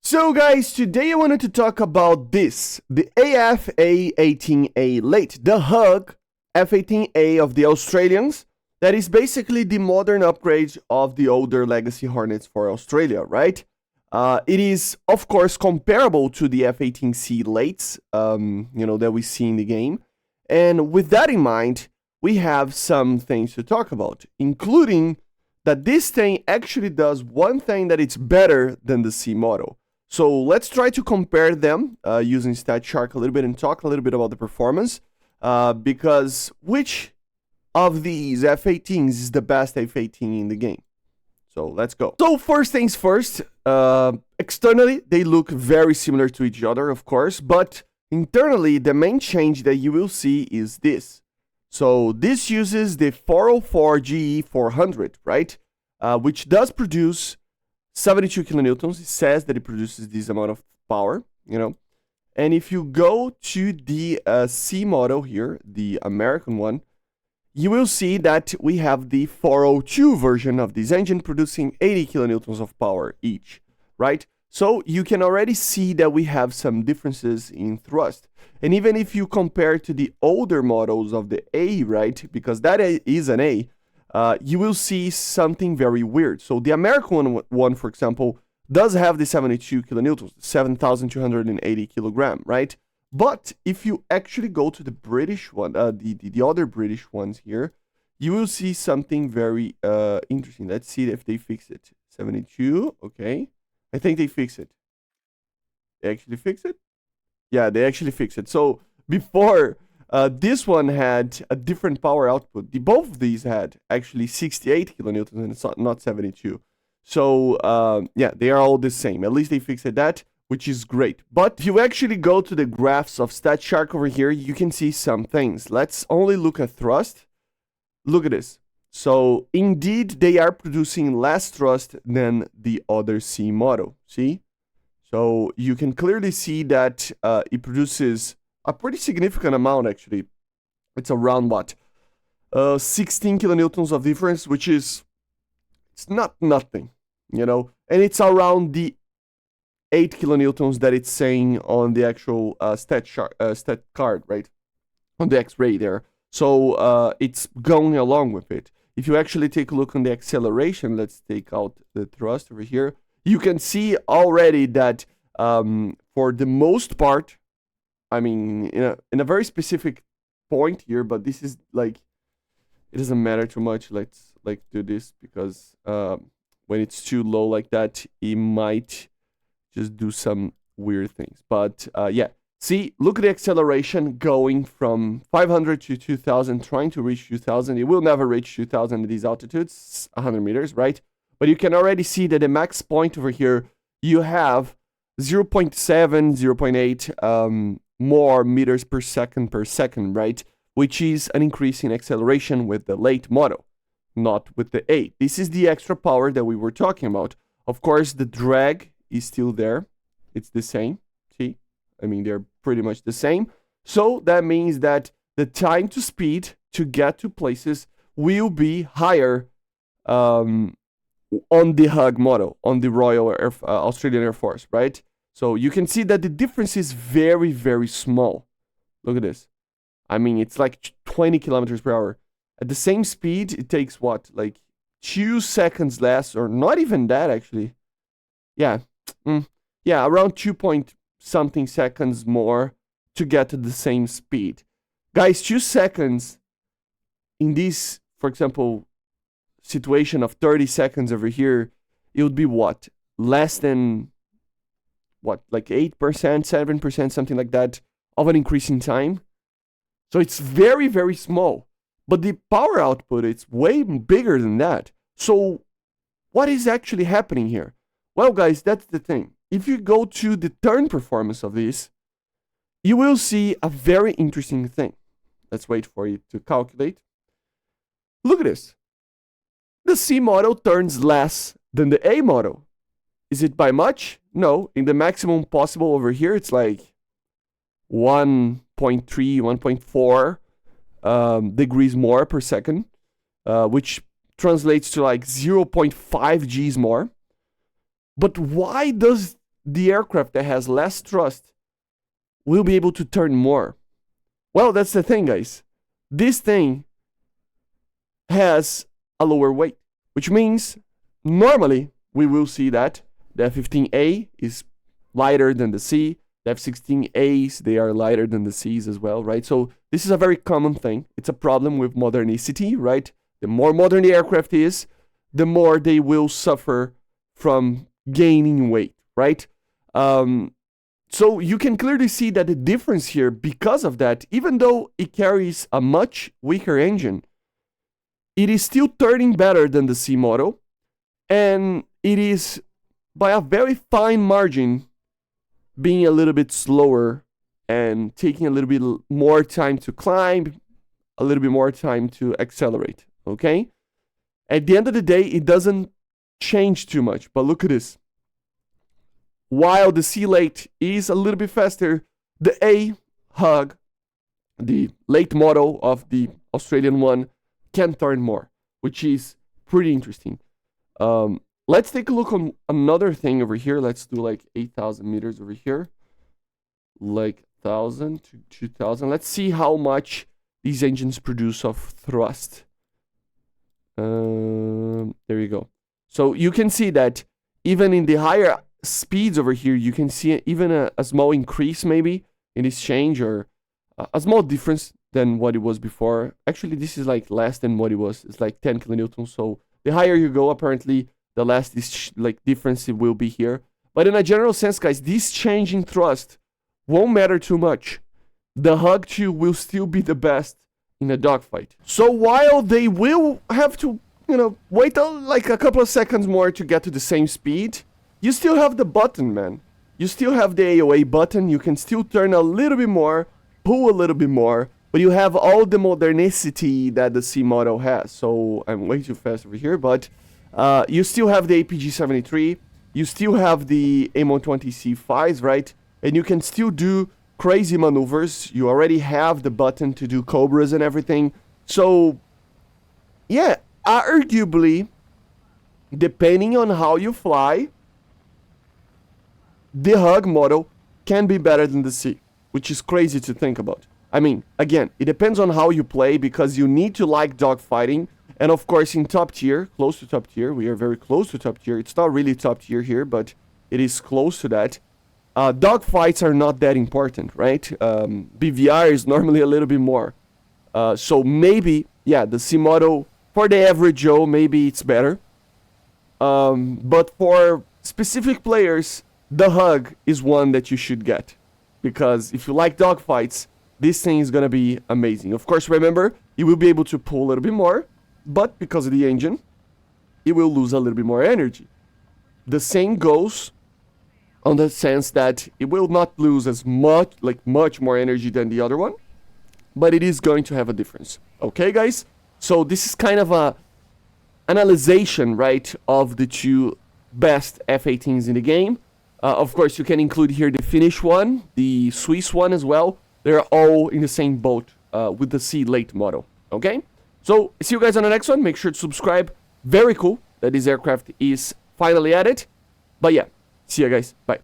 So guys, today I wanted to talk about this, the F-18A late, the Hug F-18A of the Australians, that is basically the modern upgrade of the older legacy Hornets for Australia, right? It is, of course, comparable to the F-18C lates, that we see in the game. And with that in mind, we have some things to talk about, including that this thing actually does one thing that it's better than the C model. So let's try to compare them using StatShark a little bit and talk a little bit about the performance, because which of these F-18s is the best F-18 in the game? So let's go. So first things first, externally they look very similar to each other, of course, but internally the main change that you will see is this. So this uses the 404 GE 400, right? Which does produce 72 kilonewtons. It says that it produces this amount of power, And if you go to the C model here, the American one, you will see that we have the 402 version of this engine producing 80 kilonewtons of power each, right? So you can already see that we have some differences in thrust. And even if you compare to the older models of the A, right, because that is an A, you will see something very weird. So the American one, for example, does have the 72 kilonewtons, 7,280 kilogram, right? But if you actually go to the British one, the other British ones here, you will see something very interesting. Let's see if they fix it. 72, okay. I think they fix it. They actually fix it? Yeah, they actually fix it. So before, this one had a different power output. Both of these had actually 68 kilonewtons and it's not 72. So yeah, they are all the same. At least they fixed that, which is great. But if you actually go to the graphs of StatShark over here, you can see some things. Let's only look at thrust. Look at this. So indeed, they are producing less thrust than the other C model. See? So you can clearly see that it produces a pretty significant amount, actually. It's around what? 16 kilonewtons of difference, which is, it's not nothing, And it's around the 8 kilonewtons that it's saying on the actual stat card, right? On the X-ray there. So it's going along with it. If you actually take a look on the acceleration, let's take out the thrust over here. You can see already that for the most part, I mean, in a very specific point here, but this is like, it doesn't matter too much. Let's do this because when it's too low like that, it might just do some weird things. But yeah, see, look at the acceleration going from 500 to 2000, trying to reach 2000. It will never reach 2000 at these altitudes, 100 meters, right? But you can already see that the max point over here, you have 0.7, 0.8 more meters per second, right? Which is an increase in acceleration with the late model, not with the A. This is the extra power that we were talking about. Of course, the drag is still there. It's the same. See? I mean, they're pretty much the same. So that means that the time to speed to get to places will be higher on the Hug model, on the Royal Australian Air Force, right? So you can see that the difference is very, very small. Look at this. I mean, it's like 20 kilometers per hour. At the same speed, it takes what? Like 2 seconds less, or not even that, actually. Yeah. Yeah, around 2 point something seconds more to get to the same speed. Guys, 2 seconds in this, for example, situation of 30 seconds over here, it would be what? Less than, what, like 8%, 7%, something like that, of an increase in time. So it's very, very small. But the power output, it's way bigger than that. So what is actually happening here? Well, guys, that's the thing. If you go to the turn performance of this, you will see a very interesting thing. Let's wait for it to calculate. Look at this. The C model turns less than the A model. Is it by much? No. In the maximum possible over here, it's like 1.3, 1.4 degrees more per second, which translates to like 0.5 Gs more. But why does the aircraft that has less thrust will be able to turn more? Well, that's the thing, guys. This thing has a lower weight, which means normally we will see that the F-15A is lighter than the C. The F-16As, they are lighter than the Cs as well, right? So this is a very common thing. It's a problem with modernicity, right? The more modern the aircraft is, the more they will suffer from gaining weight, right? So you can clearly see that the difference here, because of that, even though it carries a much weaker engine, it is still turning better than the C model, and it is by a very fine margin being a little bit slower and taking a little bit more time to climb, a little bit more time to accelerate, okay? At the end of the day, it doesn't change too much, but look at this. While the C late is a little bit faster, the A hug, the late model of the Australian one, can turn more, which is pretty interesting. Let's take a look on another thing over here. Let's do like 8,000 meters over here. Like 1,000 to 2,000. Let's see how much these engines produce of thrust. There you go. So you can see that even in the higher speeds over here, you can see even a small increase maybe in this change, or a small difference than what it was before. Actually, this is like less than what it was. It's like 10 kilonewtons. So the higher you go, apparently, the less this like difference it will be here. But in a general sense, guys, this change in thrust won't matter too much. The Hug 2 will still be the best in a dogfight. So while they will have to, wait like a couple of seconds more to get to the same speed, you still have the button, man. You still have the AOA button. You can still turn a little bit more, pull a little bit more, but you have all the modernicity that the C model has. So I'm way too fast over here, but you still have the APG-73. You still have the M120C5s, right? And you can still do crazy maneuvers. You already have the button to do cobras and everything. So, yeah, arguably, depending on how you fly, the Hug model can be better than the C, which is crazy to think about. I mean, again, it depends on how you play, because you need to like dogfighting. And of course, in top tier, close to top tier, we are very close to top tier. It's not really top tier here, but it is close to that. Dogfights are not that important, right? BVR is normally a little bit more. So maybe, yeah, the C model, for the average Joe, maybe it's better. But for specific players, the Hug is one that you should get. Because if you like dogfights, this thing is going to be amazing. Of course, remember, you will be able to pull a little bit more, but because of the engine, it will lose a little bit more energy. The same goes on the sense that it will not lose as much, like much more energy than the other one, but it is going to have a difference. Okay, guys? So this is kind of a analyzation, right, of the two best F-18s in the game. Of course, you can include here the Finnish one, the Swiss one as well. They're all in the same boat with the C late model. Okay? So, see you guys on the next one. Make sure to subscribe. Very cool that this aircraft is finally added. But yeah, see you guys. Bye.